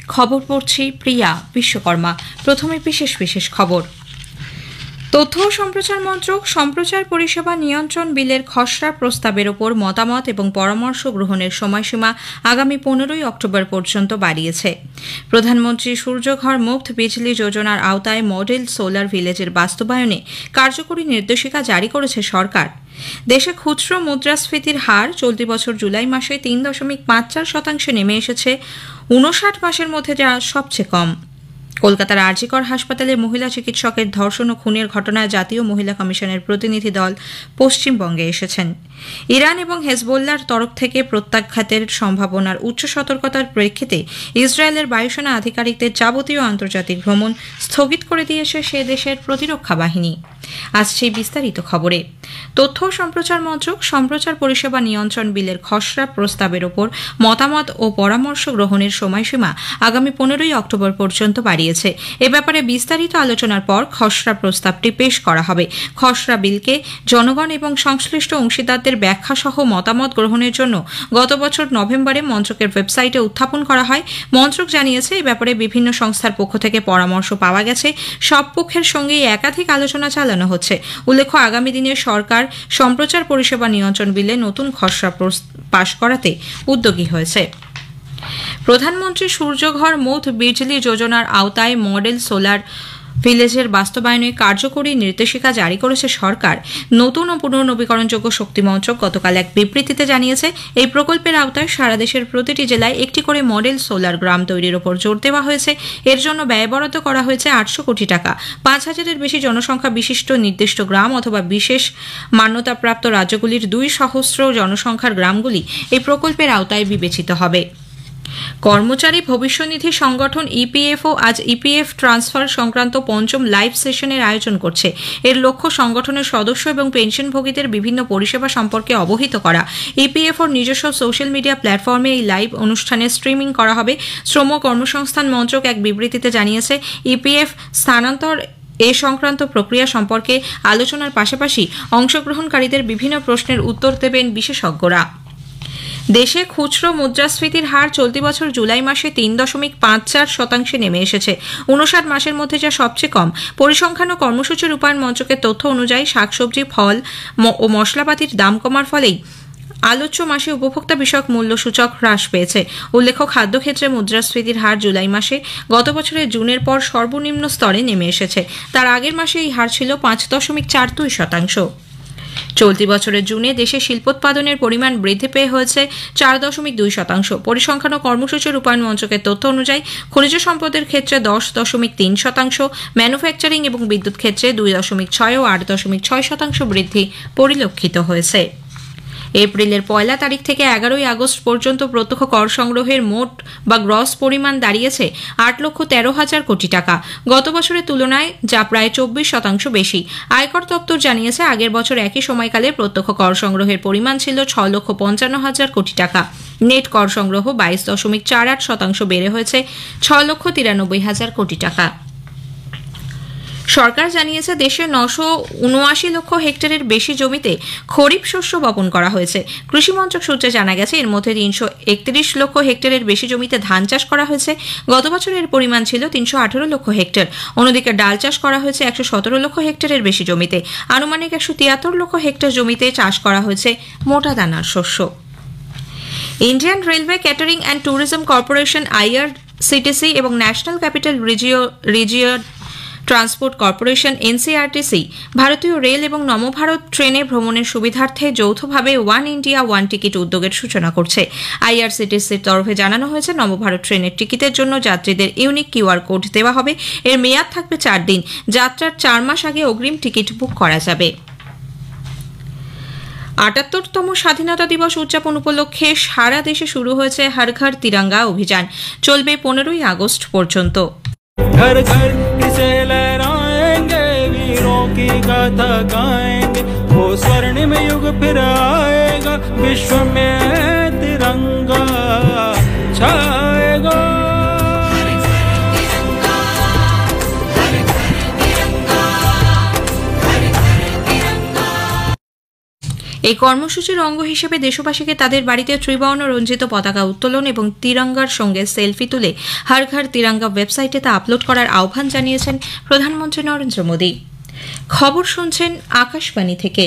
খবর পড়ছি প্রিয়া বিশ্বকর্মা। প্রথমে বিশেষ বিশেষ খবর। তথ্য ও সম্প্রচার মন্ত্রক সম্প্রচার পরিষেবা নিয়ন্ত্রণ বিলের খসড়া প্রস্তাবের ওপর মতামত এবং পরামর্শ গ্রহণের সময়সীমা আগামী 15ই অক্টোবর পর্যন্ত বাড়িয়েছে। প্রধানমন্ত্রী সূর্যঘর মুফত বিজলি যোজনার আওতায় মডেল সোলার ভিলেজের বাস্তবায়নে কার্যকরী নির্দেশিকা জারি করেছে সরকার। দেশে খুচরো মুদ্রাস্ফীতির হার চলতি বছর জুলাই মাসে 3.54% নেমে এসেছে, 59 মাসের মধ্যে যা সবচেয়ে কম। কলকাতার আরজিকর হাসপাতালে মহিলা চিকিৎসকের ধর্ষণ ও খুনের ঘটনায় জাতীয় মহিলা কমিশনের প্রতিনিধি দল পশ্চিমবঙ্গে এসেছেন। ইরান এবং হেজবোল্লার তরফ থেকে প্রত্যাঘাতের সম্ভাবনার উচ্চ সতর্কতার প্রেক্ষিতে ইসরায়েলের বায়ুসেনা আধিকারিকদের যাবতীয় আন্তর্জাতিক ভ্রমণ স্থগিত করে দিয়েছে সে দেশের প্রতিরক্ষা বাহিনী। আজ সেই বিস্তারিত খবরে। তথ্য ও সম্প্রচার মন্ত্রক সম্প্রচার পরিষেবা নিয়ন্ত্রণ বিলের খসড়া প্রস্তাবের ওপর মতামত ও পরামর্শ গ্রহণের সময়সীমা আগামী 15ই অক্টোবর পর্যন্ত বাড়িয়েছে। এ ব্যাপারে বিস্তারিত আলোচনার পর খসড়া প্রস্তাবটি পেশ করা হবে। খসড়া বিলকে জনগণ এবং সংশ্লিষ্ট অংশীদারদের ব্যাখ্যা সহ মতামত গ্রহণের জন্য গত বছর নভেম্বরে মন্ত্রকের ওয়েবসাইটে উত্থাপন করা হয়। মন্ত্রক জানিয়েছে, এ ব্যাপারে বিভিন্ন সংস্থার পক্ষ থেকে পরামর্শ পাওয়া গেছে। সব পক্ষের সঙ্গেই একাধিক আলোচনা চালানো হচ্ছে। উল্লেখ্য, আগামী দিনে সরকার সম্প্রচার পরিষেবা নিয়ন্ত্রণ বিলে নতুন খসড়া পাশ করাতে উদ্যোগী হয়েছে। প্রধানমন্ত্রী সূর্যঘর মুফত বিজলি যোজনার আওতায় মডেল সোলার ভিলেজের বাস্তবায়নে কার্যকরী নির্দেশিকা জারি করেছে সরকার। নতুন ও পুনর্নবীকরণযোগ্য শক্তি মন্ত্রক গতকাল এক বিবৃতিতে জানিয়েছে, এই প্রকল্পের আওতায় সারা দেশের প্রতিটি জেলায় একটি করে মডেল সোলার গ্রাম তৈরির ওপর জোর দেওয়া হয়েছে। এর জন্য ব্যয় বরাদ্দ করা হয়েছে 800 কোটি টাকা। 5000-এর বেশি জনসংখ্যা বিশিষ্ট নির্দিষ্ট গ্রাম অথবা বিশেষ মান্যতাপ্রাপ্ত রাজ্যগুলির 200 জনসংখ্যার গ্রামগুলি এই প্রকল্পের আওতায় বিবেচিত হবে। কর্মচারী ভবিষ্যনিধি সংগঠন ইপিএফও আজ ইপিএফ ট্রান্সফার সংক্রান্ত 5ম লাইভ সেশনের আয়োজন করছে। এর লক্ষ্য সংগঠনের সদস্য এবং পেনশনভোগীদের বিভিন্ন পরিষেবা সম্পর্কে অবহিত করা। ইপিএফওর নিজস্ব সোশ্যাল মিডিয়া প্ল্যাটফর্মে এই লাইভ অনুষ্ঠানের স্ট্রিমিং করা হবে। শ্রম কর্মসংস্থান মন্ত্রক এক বিবৃতিতে জানিয়েছে, ইপিএফ স্থানান্তর এ সংক্রান্ত প্রক্রিয়া সম্পর্কে আলোচনার পাশাপাশি অংশগ্রহণকারীদের বিভিন্ন প্রশ্নের উত্তর দেবেন বিশেষজ্ঞরা। দেশে খুচরো মুদ্রাস্ফীতির হার চলতি বছর জুলাই মাসে 3.54% নেমে এসেছে, 59 মাসের মধ্যে যা সবচেয়ে কম। পরিসংখ্যান ও কর্মসূচি রূপায়ণ মন্ত্রকের তথ্য অনুযায়ী শাকসবজি, ফল ও মশলাপাতির দাম কমার ফলেই আলোচ্য মাসে উপভোক্তা বিষয়ক মূল্য সূচক হ্রাস পেয়েছে। উল্লেখ্য, খাদ্যক্ষেত্রে মুদ্রাস্ফীতির হার জুলাই মাসে গত বছরের জুনের পর সর্বনিম্ন স্তরে নেমে এসেছে। তার আগের মাসে এই হার ছিল 5.42%। চলতি বছরের জুনে দেশে শিল্পোৎপাদনের পরিমাণ বৃদ্ধি পেয়ে হয়েছে 4.2%। পরিসংখ্যান ও কর্মসূচি রূপায়ণ মন্ত্রকের তথ্য অনুযায়ী খনিজ সম্পদের ক্ষেত্রে 10.3%, ম্যানুফ্যাকচারিং এবং বিদ্যুৎ ক্ষেত্রে 2.6 ও 8.6% বৃদ্ধি পরিলক্ষিত হয়েছে। এপ্রিলের 1 তারিখ থেকে 11 আগস্ট পর্যন্ত প্রত্যক্ষ কর সংগ্রহের মোট বা গ্রস পরিমাণ দাঁড়িয়েছে 8,13,000 কোটি টাকা। গত বছরের তুলনায় যা প্রায় 24% বেশি। আয়কর দপ্তর জানিয়েছে, আগের বছর একই সময়কালে প্রত্যক্ষ কর সংগ্রহের পরিমাণ ছিল 6,55,000 কোটি টাকা। নেট কর সংগ্রহ 22.48% বেড়ে হয়েছে 6,93,000 কোটি টাকা। সরকার জানিয়েছে, দেশে 979 লক্ষ হেক্টরের বেশি জমিতে খরিফ শস্য বপন করা হয়েছে। কৃষি মন্ত্রক সূত্রে জানা গেছে, এর মধ্যে 331 লক্ষ হেক্টরের বেশি জমিতে ধান চাষ করা হয়েছে। গত বছরের পরিমাণ ছিল 318 লক্ষ হেক্টর। অন্যদিকে ডাল চাষ করা হয়েছে 117 লক্ষ হেক্টরের বেশি জমিতে। আনুমানিক 173 লক্ষ হেক্টর জমিতে চাষ করা হয়েছে মোটা দানার শস্য। Indian railway catering and tourism corporation IRCTC এবং national capital region transport corporation NCRTC ভারতীয় রেল এবং নবভারত ট্রেনে ভ্রমণের সুবিধার্থে যৌথভাবে ওয়ান ইন্ডিয়া ওয়ান টিকিট উদ্যোগের সূচনা করছে। আইআরসিটিসির তরফে জানানো হয়েছে, নবভারত ট্রেনের টিকিটের জন্য যাত্রীদের ইউনিক কিউআর কোড দেওয়া হবে। এর মেয়াদ থাকবে 4 দিন। যাত্রার 4 মাস আগে অগ্রিম টিকিট বুক করা যাবে। ৭৮তম স্বাধীনতা দিবস উদযাপন উপলক্ষে সারা দেশে শুরু হয়েছে হর ঘর তিরঙ্গা অভিযান। চলবে 15ই আগস্ট পর্যন্ত। घर घर इसे लहराएंगे, वीरों की गाथा गाएंगे, वो स्वर्णिम युग फिर आएगा, विश्व में तिरंगा छाएगा। এই কর্মসূচির অঙ্গ হিসেবে দেশবাসীকে তাদের বাড়িতে ত্রিবর্ণ রঞ্জিত পতাকা উত্তোলন এবং তিরঙ্গার সঙ্গে সেলফি তুলে হর ঘর তিরঙ্গা ওয়েবসাইটে তা আপলোড করার আহ্বান জানিয়েছেন প্রধানমন্ত্রী নরেন্দ্র মোদী। খবর শুনছেন আকাশবাণী থেকে।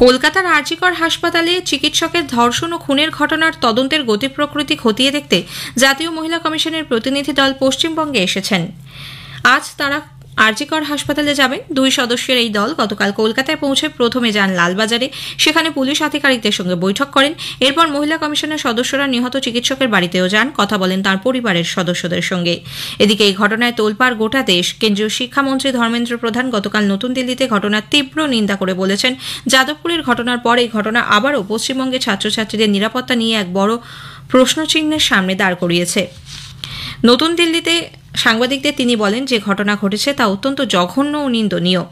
কলকাতার আরজিকর হাসপাতালে চিকিৎসকের ধর্ষণ ও খুনের ঘটনার তদন্তের গতি প্রকৃতি খতিয়ে দেখতে জাতীয় মহিলা কমিশনের প্রতিনিধি দল পশ্চিমবঙ্গে এসেছেন। আজ তারা আরজিকর হাসপাতালে যাবেন। 2 সদস্যের এই দল গতকাল কলকাতায় পৌঁছে প্রথমে যান লালবাজারে, সেখানে পুলিশ আধিকারিকদের সঙ্গে বৈঠক করেন। এরপর মহিলা কমিশনের সদস্যরা নিহত চিকিৎসকের বাড়িতেও যান, কথা বলেন তার পরিবারের সদস্যদের সঙ্গে। এদিকে এই ঘটনায় তোলপাড় গোটা দেশ। কেন্দ্রীয় শিক্ষামন্ত্রী ধর্মেন্দ্র প্রধান গতকাল নতুন দিল্লিতে ঘটনার তীব্র নিন্দা করে বলেছেন, যাদবপুরের ঘটনার পর এই ঘটনা আবারও পশ্চিমবঙ্গে ছাত্রছাত্রীদের নিরাপত্তা নিয়ে এক বড় প্রশ্নচিহ্নের সামনে দাঁড় করিয়েছে। নতুন দিল্লিতে সাংবাদিকদের তিনি বলেন, যে ঘটনা ঘটেছে তা অত্যন্ত জঘন্য ও নিন্দনীয়।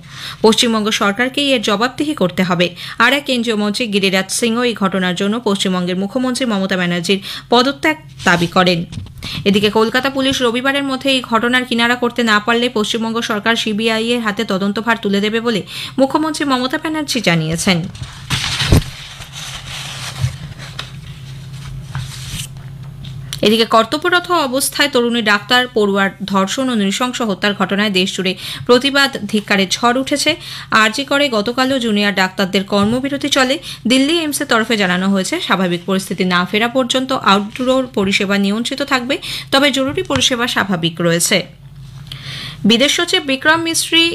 পশ্চিমবঙ্গ সরকারকেই এর জবাবদিহি করতে হবে। আর এক কেন্দ্রীয় মন্ত্রী গিরিরাজ সিংও এই ঘটনার জন্য পশ্চিমবঙ্গের মুখ্যমন্ত্রী মমতা ব্যানার্জির পদত্যাগ দাবি করেন। এদিকে কলকাতা পুলিশ রবিবারের মধ্যে এই ঘটনার কিনারা করতে না পারলে পশ্চিমবঙ্গ সরকার সিবিআই এর হাতে তদন্তভার তুলে দেবে বলে মুখ্যমন্ত্রী মমতা ব্যানার্জি জানিয়েছেন। এদিকে কর্তব্যরত অবস্থায় তরুণী ডাক্তার পড়ুয়ার ধর্ষণ ও নৃশংস হত্যার ঘটনায় দেশজুড়ে প্রতিবাদ ধিক্কারের ঝড় উঠেছে। আরজি করে গতকালও জুনিয়র ডাক্তারদের কর্মবিরতি চলে। দিল্লি এইমসের তরফে জানানো হয়েছে, স্বাভাবিক পরিস্থিতি না ফেরা পর্যন্ত আউটডোর পরিষেবা নিয়ন্ত্রিত থাকবে, তবে জরুরি পরিষেবা স্বাভাবিক রয়েছে। বিদেশ সচিব বিক্রম মিশ্রি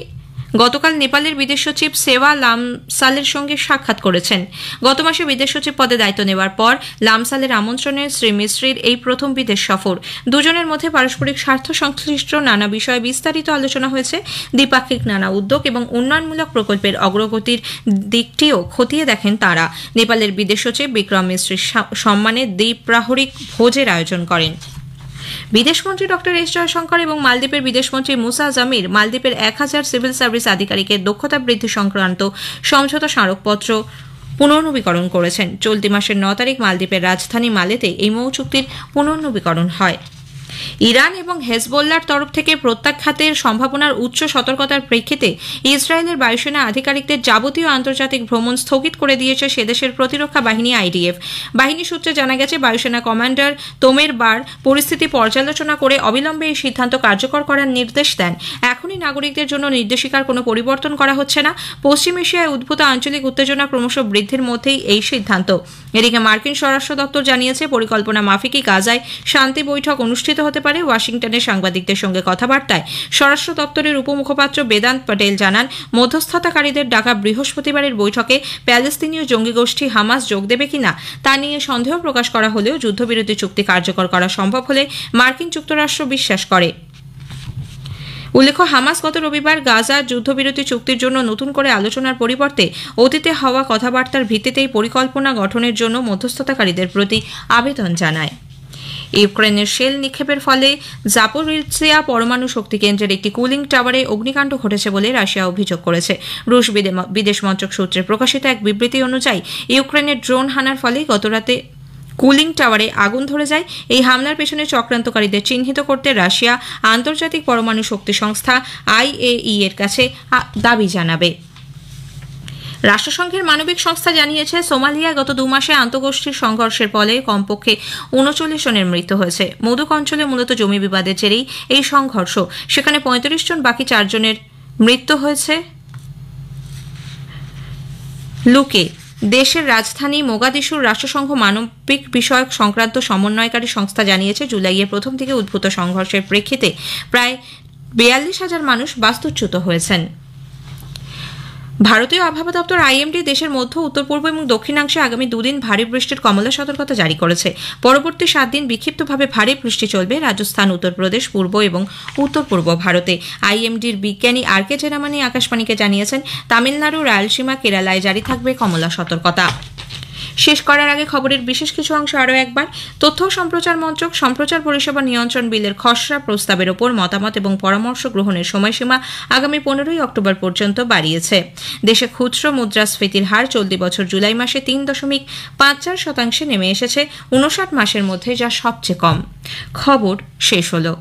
গতকাল নেপালের বিদেশ সচিব সেবা লামসালের সঙ্গে সাক্ষাৎ করেছেন। গত মাসে বিদেশ সচিব পদে দায়িত্ব নেওয়ার পর লামসালের আমন্ত্রণে শ্রী মিশ্রির এই প্রথম বিদেশ সফর। দুজনের মধ্যে পারস্পরিক স্বার্থ সংশ্লিষ্ট নানা বিষয়ে বিস্তারিত আলোচনা হয়েছে। দ্বিপাক্ষিক নানা উদ্যোগ এবং উন্নয়নমূলক প্রকল্পের অগ্রগতির দিকটিও খতিয়ে দেখেন তাঁরা। নেপালের বিদেশ সচিব বিক্রম মিশ্রির সম্মানে দ্বিপ্রাহরিক ভোজের আয়োজন করেন। বিদেশমন্ত্রী ডক্টর এস জয়শঙ্কর এবং মালদ্বীপের বিদেশমন্ত্রী মুসা জামির মালদ্বীপের 1000 সিভিল সার্ভিস আধিকারিকের দক্ষতা বৃদ্ধি সংক্রান্ত সমঝোতা স্মারকপত্র পুনর্নবীকরণ করেছেন। চলতি মাসের 9 তারিখ মালদ্বীপের রাজধানী মালেতে এই মৌ চুক্তির পুনর্নবীকরণ হয়। ইরান এবং হেজবোল্লার তরফ থেকে প্রত্যাঘাতের সম্ভাবনার উচ্চ সতর্কতার প্রেক্ষিতে ইসরায়েলের বায়ুসেনা আধিকারিকদের যাবতীয় আন্তর্জাতিক ভ্রমণ স্থগিত করে দিয়েছে সেদেশের প্রতিরক্ষা বাহিনী আইডিএফ। বাহিনী সূত্রে জানা গেছে, বায়ুসেনা কমান্ডার তোমের বার পরিস্থিতি পর্যালোচনা করে অবিলম্বে এই সিদ্ধান্ত কার্যকর করার নির্দেশ দেন। এখনই নাগরিকদের জন্য নির্দেশিকার কোনো পরিবর্তন করা হচ্ছে না। পশ্চিম এশিয়ায় উদ্ভূত আঞ্চলিক উত্তেজনা ক্রমশ বৃদ্ধির মধ্যেই এই সিদ্ধান্ত। এদিকে মার্কিন স্বরাষ্ট্র দপ্তর জানিয়েছে, পরিকল্পনা মাফিকই গাজায় শান্তি বৈঠক অনুষ্ঠিত হতে পারে। ওয়াশিংটনে সাংবাদিকদের সঙ্গে কথাবার্তায় স্বরাষ্ট্র দপ্তরের উপমুখপাত্র বেদান্ত পটেল জানান, মধ্যস্থতাকারীদের ডাকা বৃহস্পতিবারের বৈঠকে প্যালেস্তিনীয় জঙ্গি গোষ্ঠী হামাস যোগ দেবে কিনা তা নিয়ে সন্দেহ প্রকাশ করা হলেও যুদ্ধবিরতি চুক্তি কার্যকর করা সম্ভব হলে মার্কিন যুক্তরাষ্ট্র বিশ্বাস করে। উল্লেখ্য, হামাস গত রবিবার গাজার যুদ্ধবিরতি চুক্তির জন্য নতুন করে আলোচনার পরিবর্তে অতীতে হওয়া কথাবার্তার ভিত্তিতেই পরিকল্পনা গঠনের জন্য মধ্যস্থতাকারীদের প্রতি আবেদন জানায়। ইউক্রেনের শেল নিক্ষেপের ফলে জাপোরিজিয়া পরমাণু শক্তি কেন্দ্রের একটি কুলিং টাওয়ারে অগ্নিকাণ্ড ঘটেছে বলে রাশিয়া অভিযোগ করেছে। রুশ বিদেশ মন্ত্রক সূত্রে প্রকাশিত এক বিবৃতি অনুযায়ী, ইউক্রেনের ড্রোন হানার ফলে গতরাতে কুলিং টাওয়ারে আগুন ধরে যায়। এই হামলার পেছনে চক্রান্তকারীদের চিহ্নিত করতে রাশিয়া আন্তর্জাতিক পরমাণু শক্তি সংস্থা IAEA এর কাছে দাবি জানাবে। রাষ্ট্রসংঘের মানবিক সংস্থা জানিয়েছে, সোমালিয়ায় গত 2 মাসে আন্তঃগোষ্ঠীর সংঘর্ষের ফলে কমপক্ষে 39 জনের মৃত্যু হয়েছে। মধুক অঞ্চলে মূলত জমি বিবাদের জেরেই এই সংঘর্ষ। সেখানে 35 জন, বাকি 4 জনের মৃত্যু হয়েছে লুকে। দেশের রাজধানী মোগাদিশুর রাষ্ট্রসংঘ মানবিক বিষয়ক সংক্রান্ত সমন্বয়কারী সংস্থা জানিয়েছে, জুলাইয়ের প্রথম থেকে উদ্ভূত সংঘর্ষের প্রেক্ষিতে প্রায় 42,000 মানুষ বাস্তুচ্যুত হয়েছেন। ভারতীয় আবহাওয়া দপ্তর IMD দেশের মধ্য, উত্তর পূর্ব এবং দক্ষিণাংশে আগামী 2 দিন ভারী বৃষ্টির কমলা সতর্কতা জারি করেছে। পরবর্তী 7 দিন বিক্ষিপ্তভাবে ভারী বৃষ্টি চলবে রাজস্থান, উত্তরপ্রদেশ, পূর্ব এবং উত্তর পূর্ব ভারতে। IMDর বিজ্ঞানী RK চেরামানি আকাশবাণীকে জানিয়েছেন, তামিলনাড়ু, রায়লসীমা, কেরালায় জারি থাকবে কমলা সতর্কতা। শেষ করার আগে খবরের বিশেষ কিছু অংশ আরও একবার। তথ্য ও সম্প্রচার মন্ত্রক সম্প্রচার পরিষেবা নিয়ন্ত্রণ বিলের খসড়া প্রস্তাবের ওপর মতামত এবং পরামর্শ গ্রহণের সময়সীমা আগামী 15 অক্টোবর পর্যন্ত বাড়িয়েছে। দেশে খুচরো মুদ্রাস্ফীতির হার চলতি বছর জুলাই মাসে 3.54% নেমে এসেছে 59 মাসের মধ্যে, যা সবচেয়ে কম। খবর শেষ হলো।